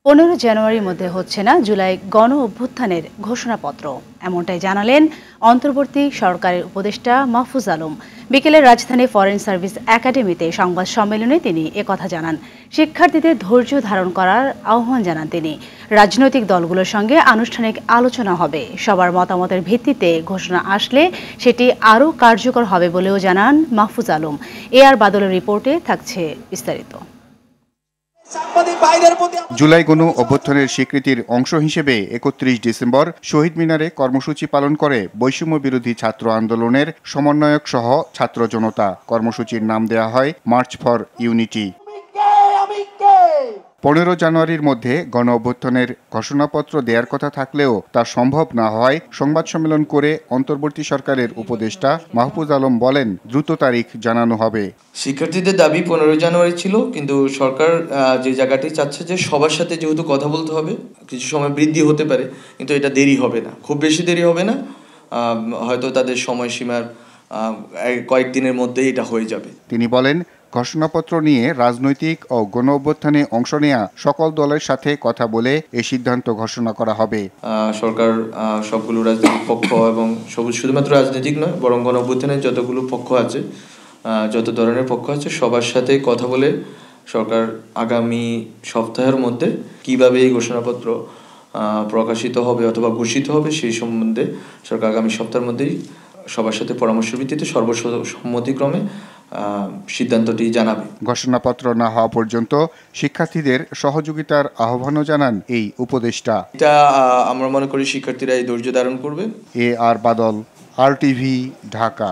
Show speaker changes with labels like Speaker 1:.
Speaker 1: 15 জানুয়ারির মধ্যে হচ্ছে না জুলাই গণ অভ্যুত্থানের ঘোষণাপত্র, এমনটাই জানালেন অন্তর্বর্তী সরকারের উপদেষ্টা মাহফুজ আলম। বিকেলে রাজধানী ফরেন সার্ভিস একাডেমিতে সংবাদ সম্মেলনে তিনি একথা জানান। শিক্ষার্থীদের ধৈর্য ধারণ করার আহ্বান জানান তিনি। রাজনৈতিক দলগুলোর সঙ্গে আনুষ্ঠানিক আলোচনা হবে। সবার মতামতের ভিত্তিতে ঘোষণা আসলে সেটি আরও কার্যকর হবে বলেও জানান মাহফুজ আলম। আর বাদলের রিপোর্টে থাকছে বিস্তারিত।
Speaker 2: জুলাই গণ অভ্যুত্থানের স্বীকৃতির অংশ হিসেবে 31 ডিসেম্বর শহীদ মিনারে কর্মসূচি পালন করে বৈষম্য বিরোধী ছাত্র আন্দোলনের সমন্বয়ক সহ ছাত্র জনতা। কর্মসূচির নাম দেয়া হয় মার্চ ফর ইউনিটি। 15 জানুয়ারির মধ্যে গণ অভ্যুত্থানের ঘোষণাপত্র দেওয়ার কথা থাকলেও তা সম্ভব না হওয়ায় সংবাদ সম্মেলন করে অন্তর্বর্তী সরকারের উপদেষ্টা মাহফুজ আলম বলেন, দ্রুত তারিখ জানানো হবে।
Speaker 3: শিক্ষার্থীদের দাবি 15 জানুয়ারি ছিল, কিন্তু সরকার যে জায়গাটি চাচ্ছে যে সবার সাথে যেহেতু কথা বলতে হবে, কিছু সময় বৃদ্ধি হতে পারে, কিন্তু এটা দেরি হবে না, খুব বেশি দেরি হবে না। হয়তো তাদের সময়সীমার কয়েকদিনের মধ্যেই এটা হয়ে যাবে।
Speaker 2: তিনি বলেন, ঘোষণাপত্র নিয়ে রাজনৈতিক ও গণ অভ্যুত্থানে অংশ নেয়া সকল দলের সাথে কথা বলে এই সিদ্ধান্ত ঘোষণা করা হবে।
Speaker 3: সরকার সবগুলো রাজনৈতিক পক্ষ এবং শুধুমাত্র রাজনৈতিক নয়, বরং গণ অভ্যুত্থানের যতগুলো পক্ষ আছে, যত ধরনের পক্ষ আছে, সবার সাথে কথা বলে সরকার আগামী সপ্তাহের মধ্যে কিভাবে এই ঘোষণাপত্র প্রকাশিত হবে অথবা ঘোষিত হবে সেই সম্বন্ধে সরকার আগামী সপ্তাহের মধ্যেই সবার সাথে পরামর্শের ভিত্তিতে সর্বসম্মতিক্রমে সিদ্ধান্তটি জানাবে।
Speaker 2: ঘোষণাপত্র না হওয়া পর্যন্ত শিক্ষার্থীদের সহযোগিতার আহ্বানও জানান এই উপদেষ্টা।
Speaker 3: এটা আমরা মনে করি শিক্ষার্থীরা এই ধৈর্য ধারণ করবে।
Speaker 2: আর বাদল, RTV, ঢাকা।